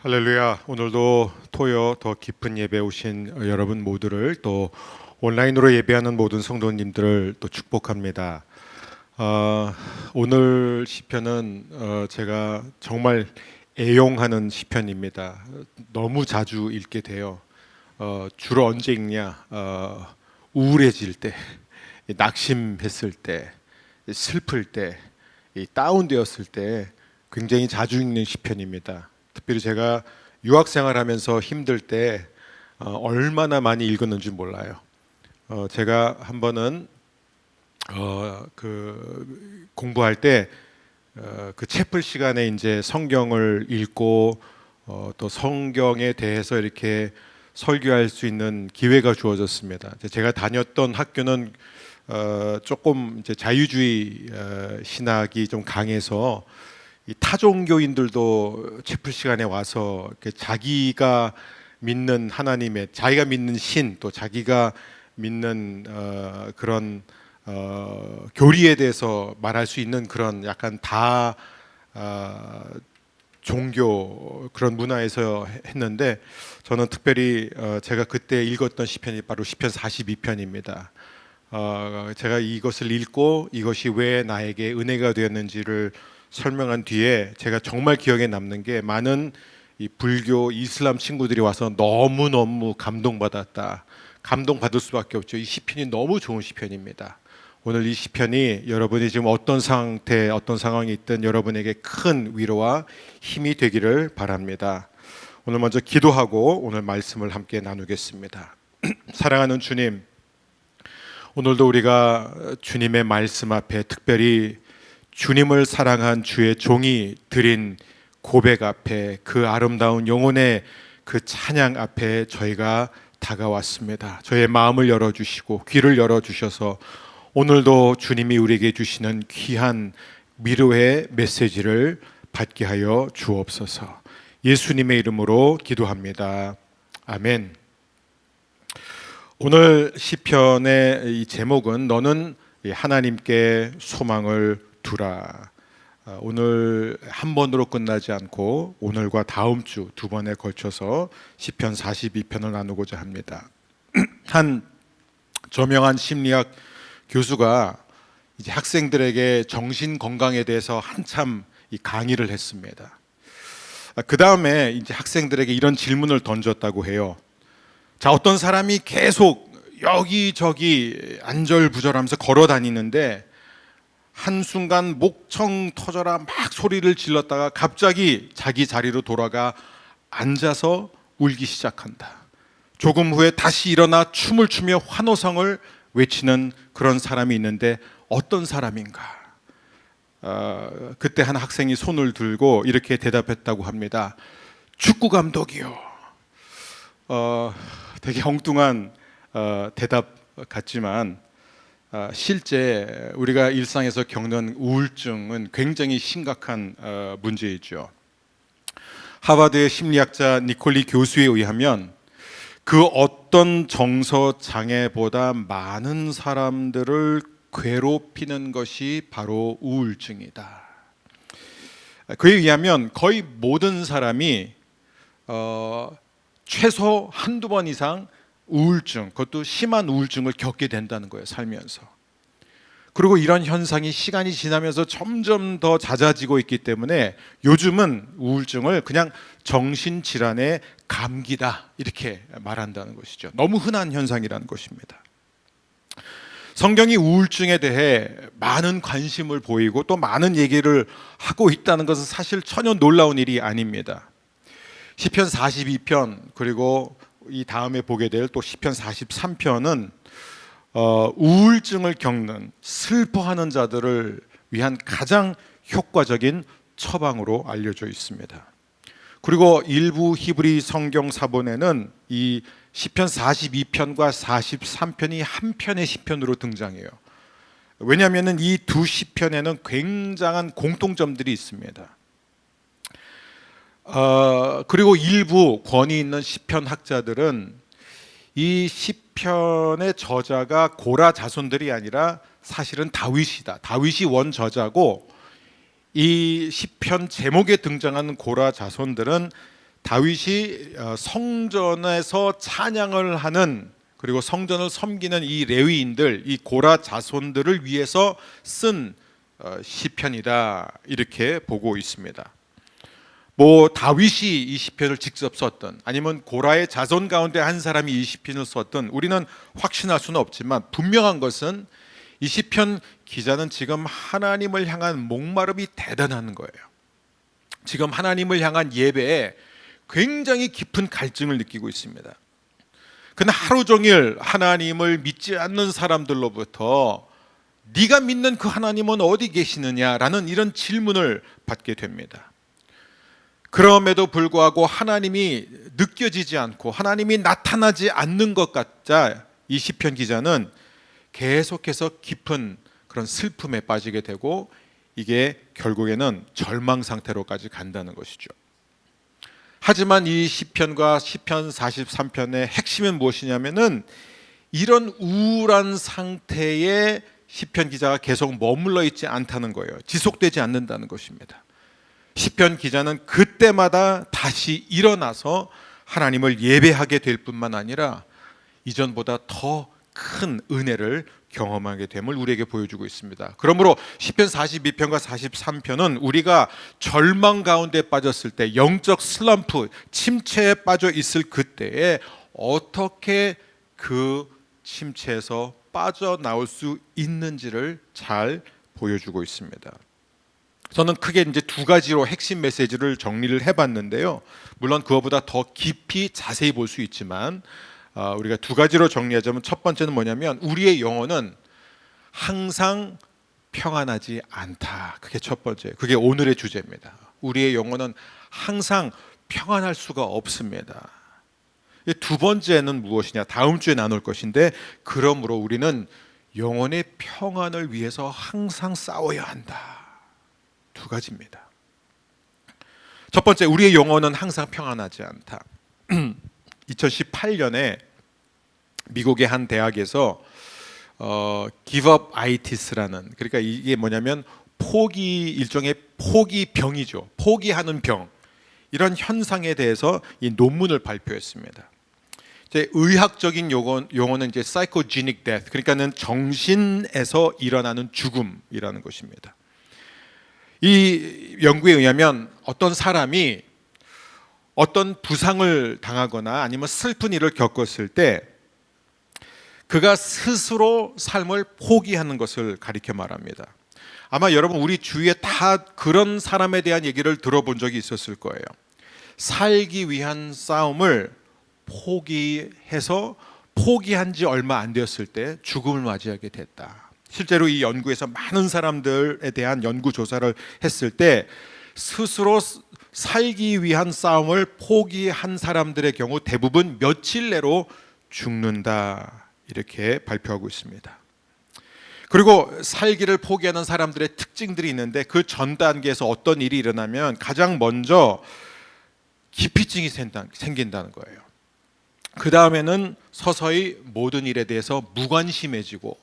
할렐루야. 오늘도 토요 더 깊은 예배 오신 여러분 모두를 또 온라인으로 예배하는 모든 성도님들을 또 축복합니다. 오늘 시편은 제가 정말 애용하는 시편입니다. 너무 자주 읽게 돼요. 주로 언제 읽냐? 우울해질 때, 낙심했을 때, 슬플 때, 다운되었을 때 굉장히 자주 읽는 시편입니다. 특별히 제가 유학 생활하면서 힘들 때 얼마나 많이 읽었는지 몰라요. 제가 한 번은 공부할 때 그 채플 시간에 이제 성경을 읽고 또 성경에 대해서 이렇게 설교할 수 있는 기회가 주어졌습니다. 제가 다녔던 학교는 조금 이제 자유주의 신학이 좀 강해서 이 타종교인들도 채플 시간에 와서 자기가 믿는 하나님의, 자기가 믿는 신, 또 자기가 믿는 그런 교리에 대해서 말할 수 있는 그런 약간 종교 그런 문화에서 했는데, 저는 특별히 제가 그때 읽었던 시편이 바로 시편 42편입니다. 제가 이것을 읽고 이것이 왜 나에게 은혜가 되었는지를 설명한 뒤에 제가 정말 기억에 남는 게, 많은 이 불교 이슬람 친구들이 와서 너무너무 감동받았다. 감동받을 수밖에 없죠. 이 시편이 너무 좋은 시편입니다. 오늘 이 시편이 여러분이 지금 어떤 상태, 어떤 상황이 있든 여러분에게 큰 위로와 힘이 되기를 바랍니다. 오늘 먼저 기도하고 오늘 말씀을 함께 나누겠습니다. 사랑하는 주님, 오늘도 우리가 주님의 말씀 앞에, 특별히 주님을 사랑한 주의 종이 드린 고백 앞에, 그 아름다운 영혼의 그 찬양 앞에 저희가 다가왔습니다. 저의 마음을 열어주시고 귀를 열어주셔서 오늘도 주님이 우리에게 주시는 귀한 위로의 메시지를 받게 하여 주옵소서. 예수님의 이름으로 기도합니다. 아멘. 오늘 시편의 이 제목은 너는 하나님께 소망을 두라. 오늘 한 번으로 끝나지 않고 오늘과 다음 주 두 번에 걸쳐서 시편 42편을 나누고자 합니다. 한 저명한 심리학 교수가 이제 학생들에게 정신 건강에 대해서 한참 강의를 했습니다. 그 다음에 이제 학생들에게 이런 질문을 던졌다고 해요. 자, 어떤 사람이 계속 여기저기 안절부절하면서 걸어 다니는데 한순간 목청 터져라 막 소리를 질렀다가 갑자기 자기 자리로 돌아가 앉아서 울기 시작한다. 조금 후에 다시 일어나 춤을 추며 환호성을 외치는 그런 사람이 있는데 어떤 사람인가? 그때 한 학생이 손을 들고 이렇게 대답했다고 합니다. 축구 감독이요. 되게 엉뚱한 대답 같지만 실제 우리가 일상에서 겪는 우울증은 굉장히 심각한 문제이죠. 하버드의 심리학자 니콜리 교수에 의하면 그 어떤 정서 장애보다 많은 사람들을 괴롭히는 것이 바로 우울증이다. 그에 의하면 거의 모든 사람이 최소 한두 번 이상 우울증, 그것도 심한 우울증을 겪게 된다는 거예요, 살면서. 그리고 이런 현상이 시간이 지나면서 점점 더 잦아지고 있기 때문에 요즘은 우울증을 그냥 정신질환의 감기다 이렇게 말한다는 것이죠. 너무 흔한 현상이라는 것입니다. 성경이 우울증에 대해 많은 관심을 보이고 또 많은 얘기를 하고 있다는 것은 사실 전혀 놀라운 일이 아닙니다. 시편 42편 그리고 이 다음에 보게 될 또 시편 43편은 우울증을 겪는, 슬퍼하는 자들을 위한 가장 효과적인 처방으로 알려져 있습니다. 그리고 일부 히브리 성경 사본에는 이 시편 42편과 43편이 한 편의 시편으로 등장해요. 왜냐하면 이 두 시편에는 굉장한 공통점들이 있습니다. 그리고 일부 권위 있는 시편 학자들은 이 시편의 저자가 고라 자손들이 아니라 사실은 다윗이다. 다윗이 원저자고 이 시편 제목에 등장하는 고라 자손들은 다윗이 성전에서 찬양을 하는, 그리고 성전을 섬기는 이 레위인들, 이 고라 자손들을 위해서 쓴 시편이다, 이렇게 보고 있습니다. 뭐 다윗이 이 시편을 직접 썼던, 아니면 고라의 자손 가운데 한 사람이 이 시편을 썼던, 우리는 확신할 수는 없지만 분명한 것은 이 시편 기자는 지금 하나님을 향한 목마름이 대단한 거예요. 지금 하나님을 향한 예배에 굉장히 깊은 갈증을 느끼고 있습니다. 그는 하루 종일 하나님을 믿지 않는 사람들로부터 네가 믿는 그 하나님은 어디 계시느냐라는 이런 질문을 받게 됩니다. 그럼에도 불구하고 하나님이 느껴지지 않고 하나님이 나타나지 않는 것 같자 이 시편 기자는 계속해서 깊은 그런 슬픔에 빠지게 되고, 이게 결국에는 절망 상태로까지 간다는 것이죠. 하지만 이 시편과 시편 43편의 핵심은 무엇이냐면은 이런 우울한 상태에 시편 기자가 계속 머물러 있지 않다는 거예요. 지속되지 않는다는 것입니다. 시편 기자는 그때마다 다시 일어나서 하나님을 예배하게 될 뿐만 아니라 이전보다 더 큰 은혜를 경험하게 됨을 우리에게 보여주고 있습니다. 그러므로 시편 42편과 43편은 우리가 절망 가운데 빠졌을 때, 영적 슬럼프, 침체에 빠져 있을 그때에 어떻게 그 침체에서 빠져나올 수 있는지를 잘 보여주고 있습니다. 저는 크게 이제 두 가지로 핵심 메시지를 정리를 해봤는데요. 물론 그거보다 더 깊이 자세히 볼 수 있지만 우리가 두 가지로 정리하자면, 첫 번째는 뭐냐면 우리의 영혼은 항상 평안하지 않다. 그게 첫 번째, 그게 오늘의 주제입니다. 우리의 영혼은 항상 평안할 수가 없습니다. 두 번째는 무엇이냐, 다음 주에 나눌 것인데, 그러므로 우리는 영혼의 평안을 위해서 항상 싸워야 한다. 두 가지입니다. 첫 번째, 우리의 영혼은 항상 평안하지 않다. 2018년에 미국의 한 대학에서 give up itis라는, 그러니까 이게 뭐냐면 일종의 포기병이죠. 포기하는 병, 이런 현상에 대해서 이 논문을 발표했습니다. 이제 의학적인 용어는 이제 psychogenic death, 그러니까는 정신에서 일어나는 죽음이라는 것입니다. 이 연구에 의하면 어떤 사람이 어떤 부상을 당하거나 아니면 슬픈 일을 겪었을 때 그가 스스로 삶을 포기하는 것을 가리켜 말합니다. 아마 여러분 우리 주위에 다 그런 사람에 대한 얘기를 들어본 적이 있었을 거예요. 살기 위한 싸움을 포기해서 포기한 지 얼마 안 되었을 때 죽음을 맞이하게 됐다. 실제로 이 연구에서 많은 사람들에 대한 연구 조사를 했을 때 스스로 살기 위한 싸움을 포기한 사람들의 경우 대부분 며칠 내로 죽는다, 이렇게 발표하고 있습니다. 그리고 살기를 포기하는 사람들의 특징들이 있는데, 그 전 단계에서 어떤 일이 일어나면 가장 먼저 기피증이 생긴다는 거예요. 그 다음에는 서서히 모든 일에 대해서 무관심해지고,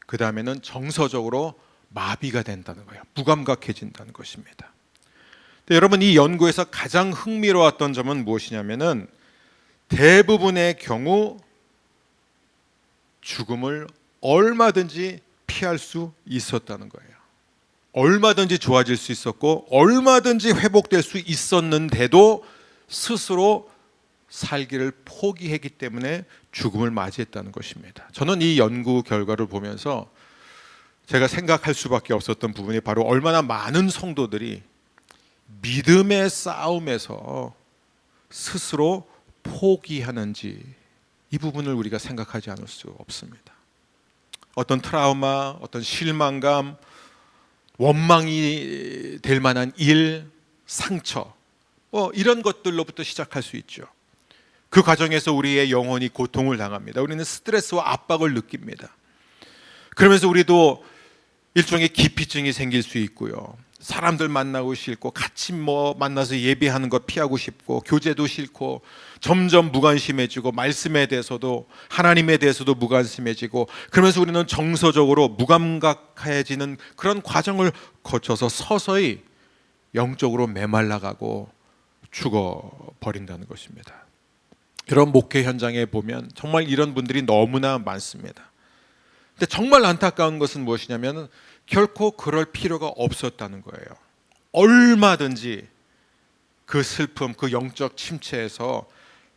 그 다음에는 정서적으로 마비가 된다는 거예요. 무감각해진다는 것입니다. 여러분, 이 연구에서 가장 흥미로웠던 점은 무엇이냐면은 대부분의 경우 죽음을 얼마든지 피할 수 있었다는 거예요. 얼마든지 좋아질 수 있었고 얼마든지 회복될 수 있었는데도 스스로 살기를 포기했기 때문에 죽음을 맞이했다는 것입니다. 저는 이 연구 결과를 보면서 제가 생각할 수밖에 없었던 부분이 바로 얼마나 많은 성도들이 믿음의 싸움에서 스스로 포기하는지, 이 부분을 우리가 생각하지 않을 수 없습니다. 어떤 트라우마, 어떤 실망감, 원망이 될 만한 일, 상처, 이런 것들로부터 시작할 수 있죠. 그 과정에서 우리의 영혼이 고통을 당합니다. 우리는 스트레스와 압박을 느낍니다. 그러면서 우리도 일종의 기피증이 생길 수 있고요. 사람들 만나고 싫고, 같이 만나서 예배하는 거 피하고 싶고, 교제도 싫고, 점점 무관심해지고, 말씀에 대해서도, 하나님에 대해서도 무관심해지고, 그러면서 우리는 정서적으로 무감각해지는 그런 과정을 거쳐서 서서히 영적으로 메말라가고 죽어 버린다는 것입니다. 이런 목회 현장에 보면 정말 이런 분들이 너무나 많습니다. 근데 정말 안타까운 것은 무엇이냐면 결코 그럴 필요가 없었다는 거예요. 얼마든지 그 슬픔, 그 영적 침체에서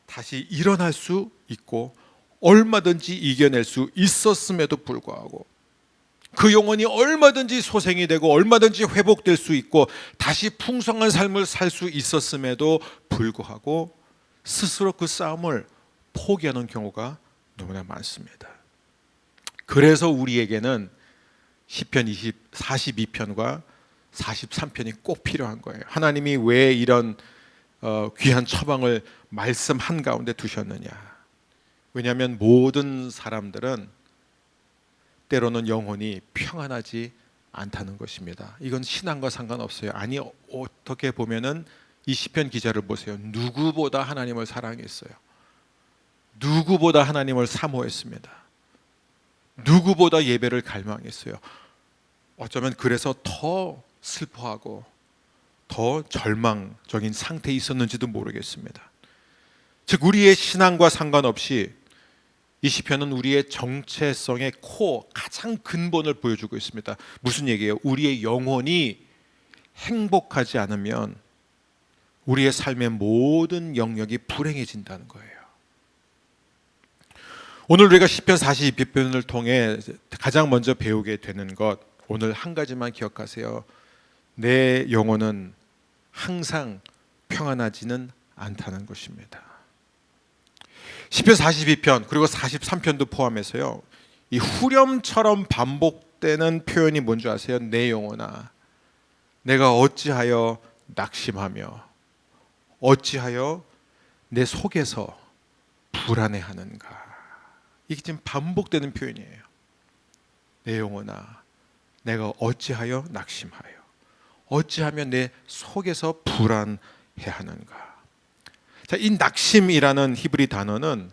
다시 일어날 수 있고 얼마든지 이겨낼 수 있었음에도 불구하고 그 영혼이 얼마든지 소생이 되고 얼마든지 회복될 수 있고 다시 풍성한 삶을 살 수 있었음에도 불구하고 스스로 그 싸움을 포기하는 경우가 너무나 많습니다. 그래서 우리에게는 시편 42편과 43편이 꼭 필요한 거예요. 하나님이 왜 이런 귀한 처방을 말씀 한가운데 두셨느냐. 왜냐하면 모든 사람들은 때로는 영혼이 평안하지 않다는 것입니다. 이건 신앙과 상관없어요. 아니, 어떻게 보면은 이 시편 기자를 보세요. 누구보다 하나님을 사랑했어요. 누구보다 하나님을 사모했습니다. 누구보다 예배를 갈망했어요. 어쩌면 그래서 더 슬퍼하고 더 절망적인 상태에 있었는지도 모르겠습니다. 즉 우리의 신앙과 상관없이 이 시편은 우리의 정체성의 가장 근본을 보여주고 있습니다. 무슨 얘기예요? 우리의 영혼이 행복하지 않으면 우리의 삶의 모든 영역이 불행해진다는 거예요. 오늘 우리가 시편 42편을 통해 가장 먼저 배우게 되는 것, 오늘 한 가지만 기억하세요. 내 영혼은 항상 평안하지는 않다는 것입니다. 시편 42편 그리고 43편도 포함해서요, 이 후렴처럼 반복되는 표현이 뭔지 아세요? 내 영혼아, 내가 어찌하여 낙심하며 어찌하여 내 속에서 불안해하는가. 이게 지금 반복되는 표현이에요. 내 영혼아, 내가 어찌하여 낙심하여 어찌하면 내 속에서 불안해하는가. 자, 이 낙심이라는 히브리 단어는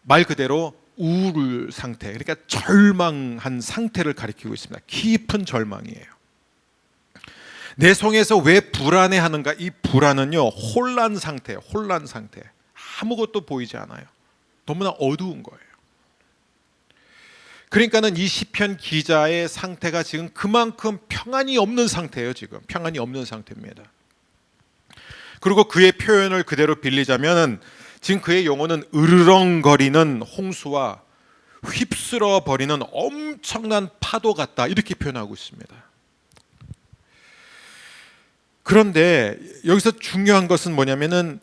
말 그대로 우울 상태, 그러니까 절망한 상태를 가리키고 있습니다. 깊은 절망이에요. 내 속에서 왜 불안해하는가? 이 불안은요, 혼란 상태예요. 혼란 상태. 아무것도 보이지 않아요. 너무나 어두운 거예요. 그러니까는 이 시편 기자의 상태가 지금 그만큼 평안이 없는 상태예요. 지금 평안이 없는 상태입니다. 그리고 그의 표현을 그대로 빌리자면 지금 그의 영혼은 으르렁거리는 홍수와 휩쓸어 버리는 엄청난 파도 같다, 이렇게 표현하고 있습니다. 그런데 여기서 중요한 것은 뭐냐면은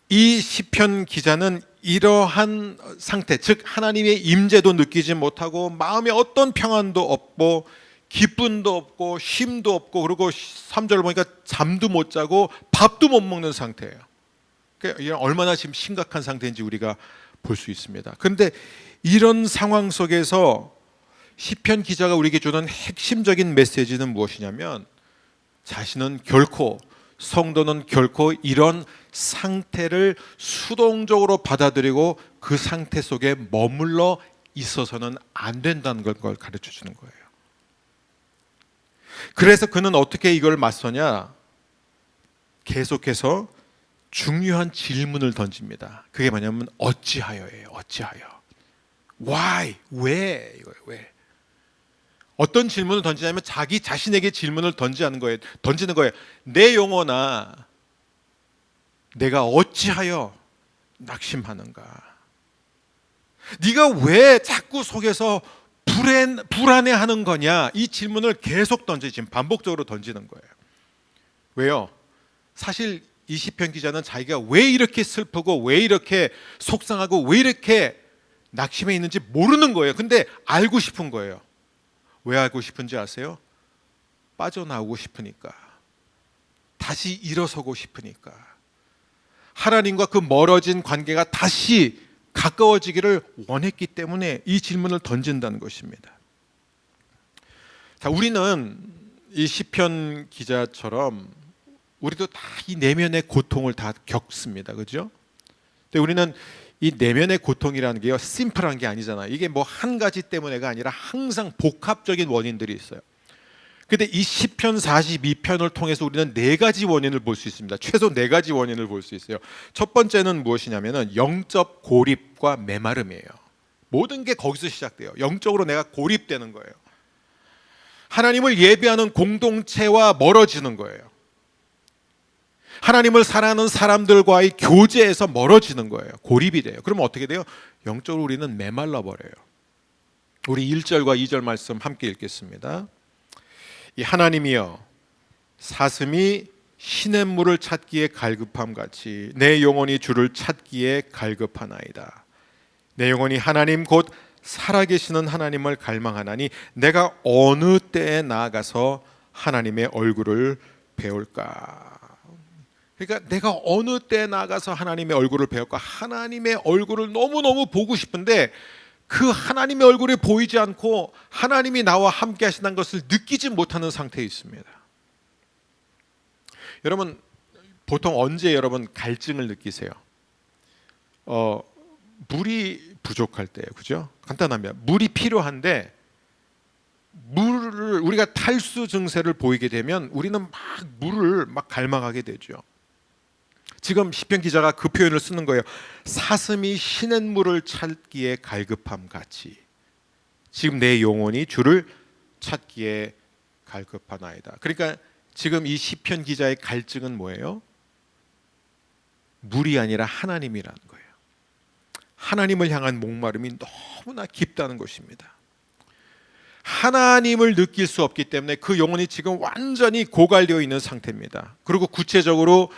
이 시편 기자는 이러한 상태, 즉 하나님의 임재도 느끼지 못하고 마음에 어떤 평안도 없고 기쁨도 없고 쉼도 없고, 그리고 3절 보니까 잠도 못 자고 밥도 못 먹는 상태예요. 그러니까 얼마나 지금 심각한 상태인지 우리가 볼 수 있습니다. 그런데 이런 상황 속에서 시편 기자가 우리에게 주는 핵심적인 메시지는 무엇이냐면, 자신은 결코, 성도는 결코 이런 상태를 수동적으로 받아들이고 그 상태 속에 머물러 있어서는 안 된다는 걸 가르쳐 주는 거예요. 그래서 그는 어떻게 이걸 맞서냐? 계속해서 중요한 질문을 던집니다. 그게 뭐냐면 어찌하여예요. 어찌하여. Why? 왜? 이거예요. 왜? 어떤 질문을 던지냐면 자기 자신에게 질문을 던지는 거예요. 내 영혼아, 내가 어찌하여 낙심하는가? 네가 왜 자꾸 속에서 불안해하는 거냐? 이 질문을 계속 지금 반복적으로 던지는 거예요. 왜요? 사실 이 시편 기자는 자기가 왜 이렇게 슬프고 왜 이렇게 속상하고 왜 이렇게 낙심해 있는지 모르는 거예요. 근데 알고 싶은 거예요. 왜 알고 싶은지 아세요? 빠져나오고 싶으니까, 다시 일어서고 싶으니까, 하나님과 그 멀어진 관계가 다시 가까워지기를 원했기 때문에 이 질문을 던진다는 것입니다. 자, 우리는 이 시편 기자처럼 우리도 다 이 내면의 고통을 다 겪습니다. 그죠? 근데 우리는 이 내면의 고통이라는 게요, 심플한 게 아니잖아요. 이게 뭐 한 가지 때문에가 아니라 항상 복합적인 원인들이 있어요. 근데 이 시편 42편을 통해서 우리는 네 가지 원인을 볼 수 있습니다. 최소 네 가지 원인을 볼 수 있어요. 첫 번째는 무엇이냐면은 영적 고립과 메마름이에요. 모든 게 거기서 시작돼요. 영적으로 내가 고립되는 거예요. 하나님을 예배하는 공동체와 멀어지는 거예요. 하나님을 사랑하는 사람들과의 교제에서 멀어지는 거예요. 고립이 돼요. 그러면 어떻게 돼요? 영적으로 우리는 메말라 버려요. 우리 1절과 2절 말씀 함께 읽겠습니다. 이 하나님이여, 사슴이 시냇물을 찾기에 갈급함 같이 내 영혼이 주를 찾기에 갈급하나이다. 내 영혼이 하나님 곧 살아계시는 하나님을 갈망하나니 내가 어느 때에 나아가서 하나님의 얼굴을 배울까? 그러니까 내가 어느 때에 나아가서 하나님의 얼굴을 배울까? 하나님의 얼굴을 너무너무 보고 싶은데 그 하나님의 얼굴이 보이지 않고 하나님이 나와 함께 하신다는 것을 느끼지 못하는 상태에 있습니다. 여러분, 보통 언제 여러분 갈증을 느끼세요? 물이 부족할 때예요. 그죠? 간단합니다. 물이 필요한데 물을 우리가 탈수 증세를 보이게 되면 우리는 막 물을 막 갈망하게 되죠. 지금 시편 기자가 그 표현을 쓰는 거예요. 사슴이 시냇물을 찾기에 갈급함 같이 지금 내 영혼이 주를 찾기에 갈급하나이다. 그러니까 지금 이 시편 기자의 갈증은 뭐예요? 물이 아니라 하나님이라는 거예요. 하나님을 향한 목마름이 너무나 깊다는 것입니다. 하나님을 느낄 수 없기 때문에 그 영혼이 지금 완전히 고갈되어 있는 상태입니다. 그리고 구체적으로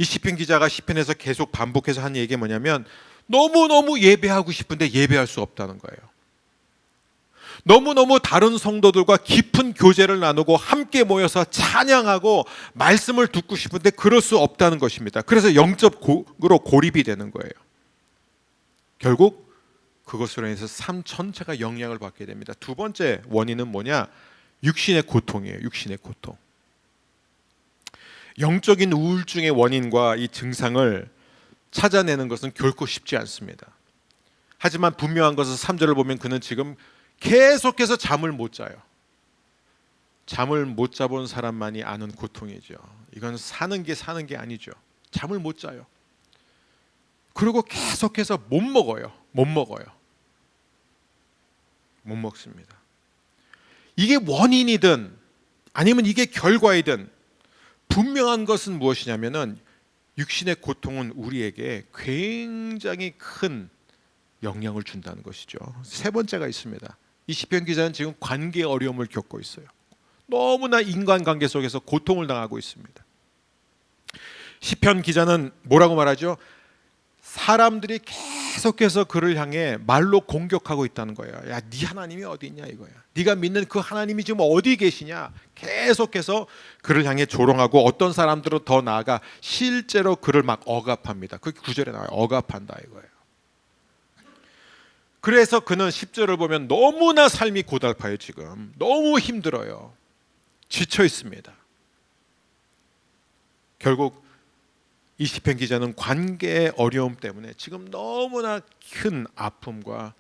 이 시편 기자가 시편에서 계속 반복해서 한 얘기가 뭐냐면 너무너무 예배하고 싶은데 예배할 수 없다는 거예요. 너무너무 다른 성도들과 깊은 교제를 나누고 함께 모여서 찬양하고 말씀을 듣고 싶은데 그럴 수 없다는 것입니다. 그래서 영적으로 고립이 되는 거예요. 결국 그것으로 인해서 삶 전체가 영향을 받게 됩니다. 두 번째 원인은 뭐냐? 육신의 고통이에요. 육신의 고통. 영적인 우울증의 원인과 이 증상을 찾아내는 것은 결코 쉽지 않습니다. 하지만 분명한 것은 3절을 보면 그는 지금 계속해서 잠을 못 자요. 잠을 못 자본 사람만이 아는 고통이죠. 이건 사는 게 아니죠. 잠을 못 자요. 그리고 계속해서 못 먹어요. 못 먹습니다. 이게 원인이든 아니면 이게 결과이든 분명한 것은 무엇이냐면은 육신의 고통은 우리에게 굉장히 큰 영향을 준다는 것이죠. 세 번째가 있습니다. 이 시편 기자는 지금 관계 어려움을 겪고 있어요. 너무나 인간관계 속에서 고통을 당하고 있습니다. 시편 기자는 뭐라고 말하죠? 사람들이 계속해서 그를 향해 말로 공격하고 있다는 거예요. 야, 네 하나님이 어디 있냐 이거야. 네가 믿는 그 하나님이 지금 어디 계시냐. 계속해서 그를 향해 조롱하고 어떤 사람들은 더 나아가 실제로 그를 막 억압합니다. 그 구절에 나와요. 억압한다 이거예요. 그래서 그는 10절을 보면 너무나 삶이 고달파요. 지금 너무 힘들어요. 지쳐 있습니다. 결국 이 시편 기자는 관계의 어려움 때문에 지금 너무나 큰 아픔과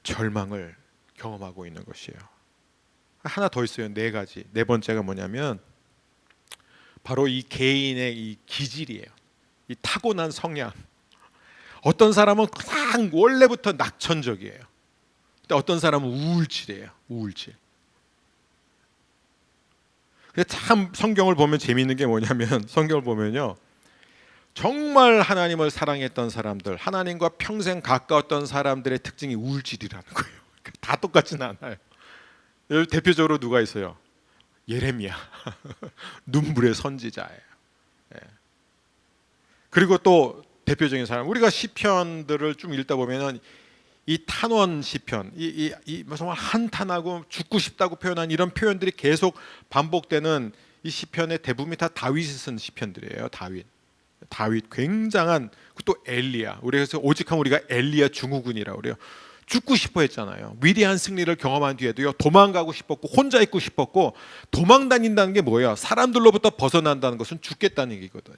절망을 경험하고 있는 것이에요. 하나 더 있어요. 네 가지. 네 번째가 뭐냐면 바로 이 개인의 이 기질이에요. 이 타고난 성향. 어떤 사람은 그냥 원래부터 낙천적이에요. 근데 어떤 사람은 우울질이에요. 우울질. 근데 참 성경을 보면 재미있는 게 뭐냐면 성경을 보면요. 정말 하나님을 사랑했던 사람들, 하나님과 평생 가까웠던 사람들의 특징이 우울질이라는 거예요. 다 똑같지는 않아요. 대표적으로 누가 있어요? 예레미야. 눈물의 선지자예요. 그리고 또 대표적인 사람, 우리가 시편들을 좀 읽다 보면은 이 탄원 시편, 이 정말 한탄하고 죽고 싶다고 표현한 이런 표현들이 계속 반복되는 이 시편의 대부분이 다 다윗이 쓴 시편들이에요. 다윗 굉장한 또 엘리야. 그래서 오직하면 우리가 엘리야 증후군이라고 그래요. 죽고 싶어 했잖아요. 위대한 승리를 경험한 뒤에도요. 도망가고 싶었고 혼자 있고 싶었고 도망 다닌다는 게 뭐예요? 사람들로부터 벗어난다는 것은 죽겠다는 얘기거든요.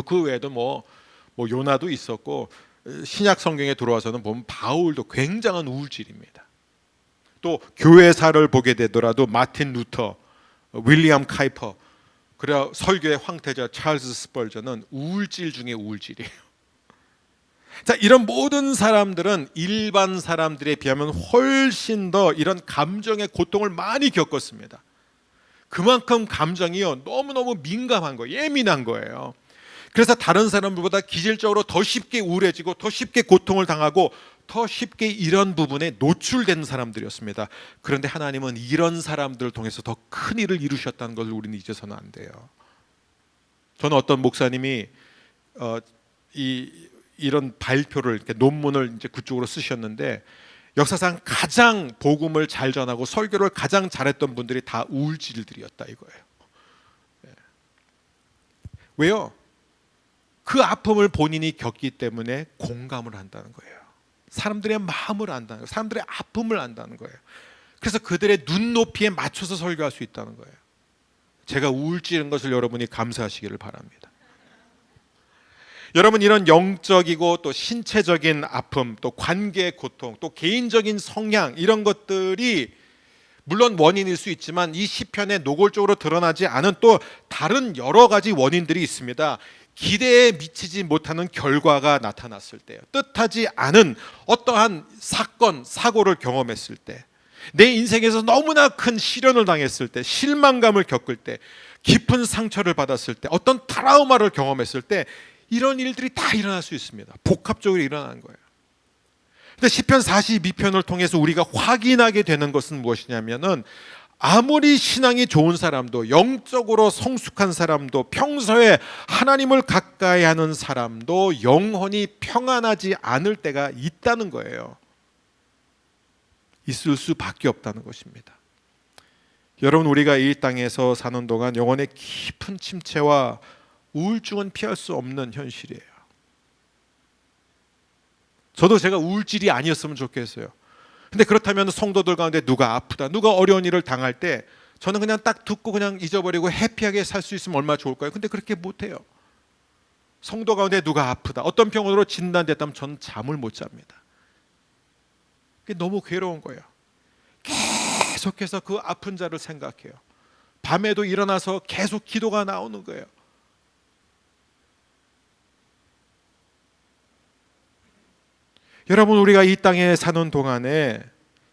그 외에도 뭐 요나도 있었고 신약 성경에 들어와서는 보면 바울도 굉장한 우울질입니다. 또 교회사를 보게 되더라도 마틴 루터, 윌리엄 카이퍼, 그리고 설교의 황태자 찰스 스펄전은 우울질 중에 우울질이에요. 자, 이런 모든 사람들은 일반 사람들에 비하면 훨씬 더 이런 감정의 고통을 많이 겪었습니다. 그만큼 감정이요 너무너무 민감한 거예요. 예민한 거예요. 그래서 다른 사람들보다 기질적으로 더 쉽게 우울해지고 더 쉽게 고통을 당하고 더 쉽게 이런 부분에 노출된 사람들이었습니다. 그런데 하나님은 이런 사람들을 통해서 더 큰 일을 이루셨다는 것을 우리는 잊어서는 안 돼요. 저는 어떤 목사님이 이런 발표를, 이렇게 논문을 이제 그쪽으로 쓰셨는데, 역사상 가장 복음을 잘 전하고 설교를 가장 잘했던 분들이 다 우울질들이었다 이거예요. 왜요? 그 아픔을 본인이 겪기 때문에 공감을 한다는 거예요. 사람들의 마음을 안다는 거예요. 사람들의 아픔을 안다는 거예요. 그래서 그들의 눈높이에 맞춰서 설교할 수 있다는 거예요. 제가 우울증인 것을 여러분이 감사하시기를 바랍니다. 여러분, 이런 영적이고 또 신체적인 아픔, 또 관계의 고통, 또 개인적인 성향, 이런 것들이 물론 원인일 수 있지만 이 시편에 노골적으로 드러나지 않은 또 다른 여러 가지 원인들이 있습니다. 기대에 미치지 못하는 결과가 나타났을 때, 뜻하지 않은 어떠한 사건, 사고를 경험했을 때, 내 인생에서 너무나 큰 시련을 당했을 때, 실망감을 겪을 때, 깊은 상처를 받았을 때, 어떤 트라우마를 경험했을 때, 이런 일들이 다 일어날 수 있습니다. 복합적으로 일어나는 거예요. 근데 시편 42편을 통해서 우리가 확인하게 되는 것은 무엇이냐면은, 아무리 신앙이 좋은 사람도, 영적으로 성숙한 사람도, 평소에 하나님을 가까이 하는 사람도 영혼이 평안하지 않을 때가 있다는 거예요. 있을 수밖에 없다는 것입니다. 여러분, 우리가 이 땅에서 사는 동안 영혼의 깊은 침체와 우울증은 피할 수 없는 현실이에요. 저도 제가 우울질이 아니었으면 좋겠어요. 근데 그렇다면 성도들 가운데 누가 아프다, 누가 어려운 일을 당할 때 저는 그냥 딱 듣고 그냥 잊어버리고 해피하게 살 수 있으면 얼마나 좋을까요? 근데 그렇게 못해요. 성도 가운데 누가 아프다, 어떤 병으로 진단됐다면 저는 잠을 못 잡니다. 그게 너무 괴로운 거예요. 계속해서 그 아픈 자를 생각해요. 밤에도 일어나서 계속 기도가 나오는 거예요. 여러분, 우리가 이 땅에 사는 동안에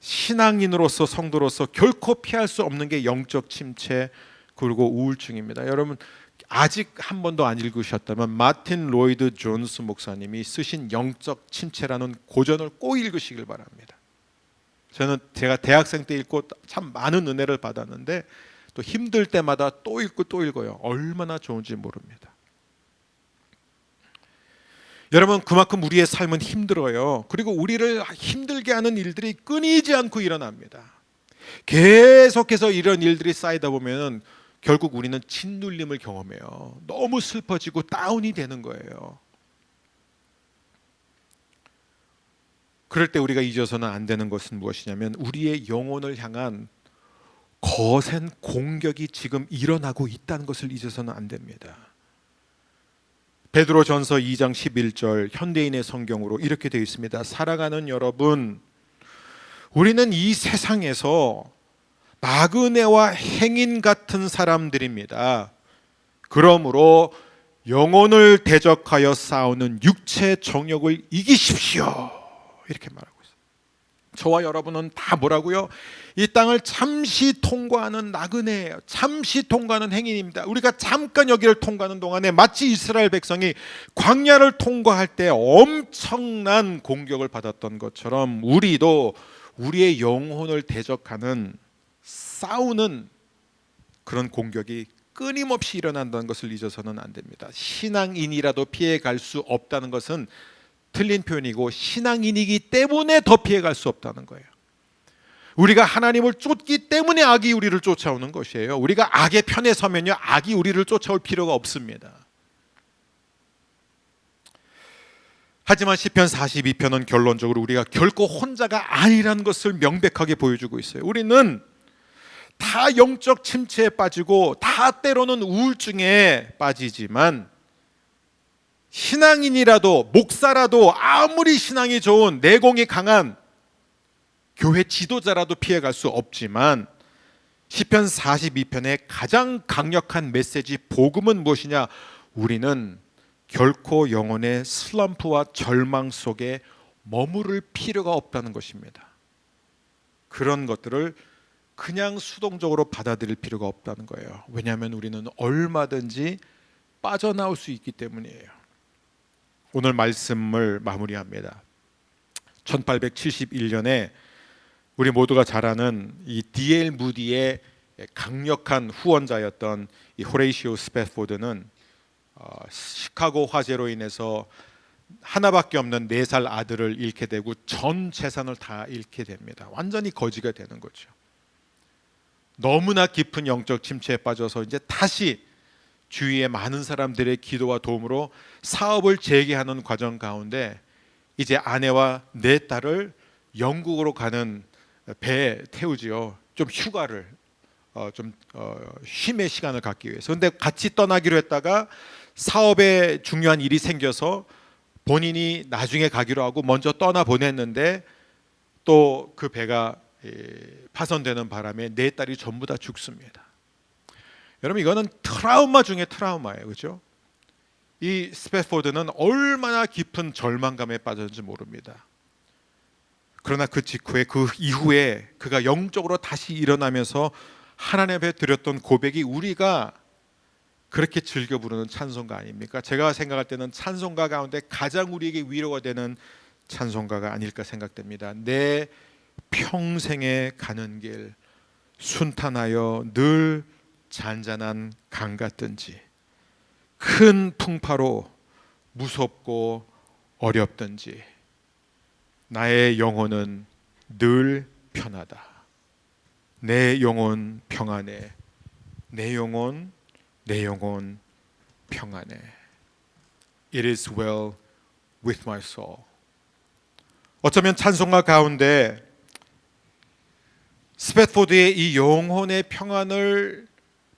신앙인으로서, 성도로서 결코 피할 수 없는 게 영적 침체 그리고 우울증입니다. 여러분, 아직 한 번도 안 읽으셨다면 마틴 로이드 존스 목사님이 쓰신 영적 침체라는 고전을 꼭 읽으시길 바랍니다. 저는 제가 대학생 때 읽고 참 많은 은혜를 받았는데 또 힘들 때마다 또 읽고 또 읽어요. 얼마나 좋은지 모릅니다. 여러분, 그만큼 우리의 삶은 힘들어요. 그리고 우리를 힘들게 하는 일들이 끊이지 않고 일어납니다. 계속해서 이런 일들이 쌓이다 보면 결국 우리는 짓눌림을 경험해요. 너무 슬퍼지고 다운이 되는 거예요. 그럴 때 우리가 잊어서는 안 되는 것은 무엇이냐면, 우리의 영혼을 향한 거센 공격이 지금 일어나고 있다는 것을 잊어서는 안 됩니다. 베드로전서 2장 11절 현대인의 성경으로 이렇게 되어 있습니다. 사랑하는 여러분, 우리는 이 세상에서 나그네와 행인 같은 사람들입니다. 그러므로 영혼을 대적하여 싸우는 육체 정욕을 이기십시오. 이렇게 말하고 있어요. 저와 여러분은 다 뭐라고요? 이 땅을 잠시 통과하는 나그네예요. 잠시 통과하는 행인입니다. 우리가 잠깐 여기를 통과하는 동안에 마치 이스라엘 백성이 광야를 통과할 때 엄청난 공격을 받았던 것처럼 우리도 우리의 영혼을 대적하는, 싸우는 그런 공격이 끊임없이 일어난다는 것을 잊어서는 안 됩니다. 신앙인이라도 피해갈 수 없다는 것은 틀린 표현이고, 신앙인이기 때문에 더 피해갈 수 없다는 거예요. 우리가 하나님을 쫓기 때문에 악이 우리를 쫓아오는 것이에요. 우리가 악의 편에 서면요, 악이 우리를 쫓아올 필요가 없습니다. 하지만 시편 42편은 결론적으로 우리가 결코 혼자가 아니라는 것을 명백하게 보여주고 있어요. 우리는 다 영적 침체에 빠지고 다 때로는 우울증에 빠지지만, 신앙인이라도 목사라도 아무리 신앙이 좋은 내공이 강한 교회 지도자라도 피해갈 수 없지만 시편 42편의 가장 강력한 메시지 복음은 무엇이냐? 우리는 결코 영혼의 슬럼프와 절망 속에 머무를 필요가 없다는 것입니다. 그런 것들을 그냥 수동적으로 받아들일 필요가 없다는 거예요. 왜냐하면 우리는 얼마든지 빠져나올 수 있기 때문이에요. 오늘 말씀을 마무리합니다. 1871년에 우리 모두가 잘 아는 이 D.L. 무디의 강력한 후원자였던 이 호레이시오 스패포드는 시카고 화재로 인해서 하나밖에 없는 4살 아들을 잃게 되고 전 재산을 다 잃게 됩니다. 완전히 거지가 되는 거죠. 너무나 깊은 영적 침체에 빠져서 이제 다시 주위의 많은 사람들의 기도와 도움으로 사업을 재개하는 과정 가운데 이제 아내와 4딸을 영국으로 가는 배에 태우지요. 좀 휴가를 쉼의 시간을 갖기 위해서. 그런데 같이 떠나기로 했다가 사업에 중요한 일이 생겨서 본인이 나중에 가기로 하고 먼저 떠나 보냈는데 또 그 배가 파손되는 바람에 4딸이 전부 다 죽습니다. 여러분, 이거는 트라우마 중에 트라우마예요. 그렇죠? 이 스패포드는 얼마나 깊은 절망감에 빠졌는지 모릅니다. 그러나 그 직후에, 그 이후에 그가 영적으로 다시 일어나면서 하나님 앞에 드렸던 고백이 우리가 그렇게 즐겨 부르는 찬송가 아닙니까? 제가 생각할 때는 찬송가 가운데 가장 우리에게 위로가 되는 찬송가가 아닐까 생각됩니다. 내 평생에 가는 길 순탄하여 늘 잔잔한 강 같든지 큰 풍파로 무섭고 어렵든지 나의 영혼은 늘 편하다. 내 영혼 평안해. 내 영혼 평안해. It is well with my soul. 어쩌면 찬송가 가운데 스패포드의 이 영혼의 평안을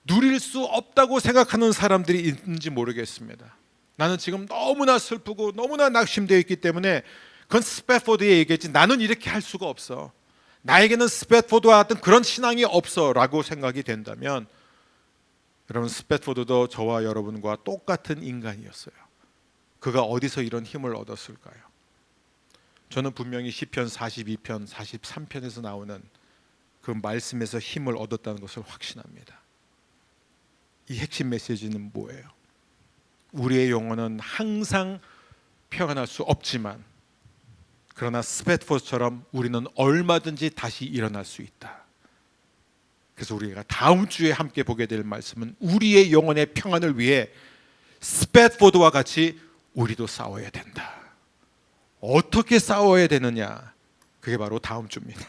누릴 수 없다고 생각하는 사람들이 있는지 모르겠습니다. 나는 지금 너무나 슬프고 너무나 낙심되어 있기 때문에 그건 스패포드의 얘기겠지. 나는 이렇게 할 수가 없어. 나에게는 스패포드와 같은 그런 신앙이 없어 라고 생각이 된다면, 여러분, 스패포드도 저와 여러분과 똑같은 인간이었어요. 그가 어디서 이런 힘을 얻었을까요? 저는 분명히 시편 42편, 43편에서 나오는 그 말씀에서 힘을 얻었다는 것을 확신합니다. 이 핵심 메시지는 뭐예요? 우리의 영혼은 항상 평안할 수 없지만, 그러나 스패포드처럼 우리는 얼마든지 다시 일어날 수 있다. 그래서 우리가 다음 주에 함께 보게 될 말씀은 우리의 영혼의 평안을 위해 스패포드와 같이 우리도 싸워야 된다. 어떻게 싸워야 되느냐? 그게 바로 다음 주입니다.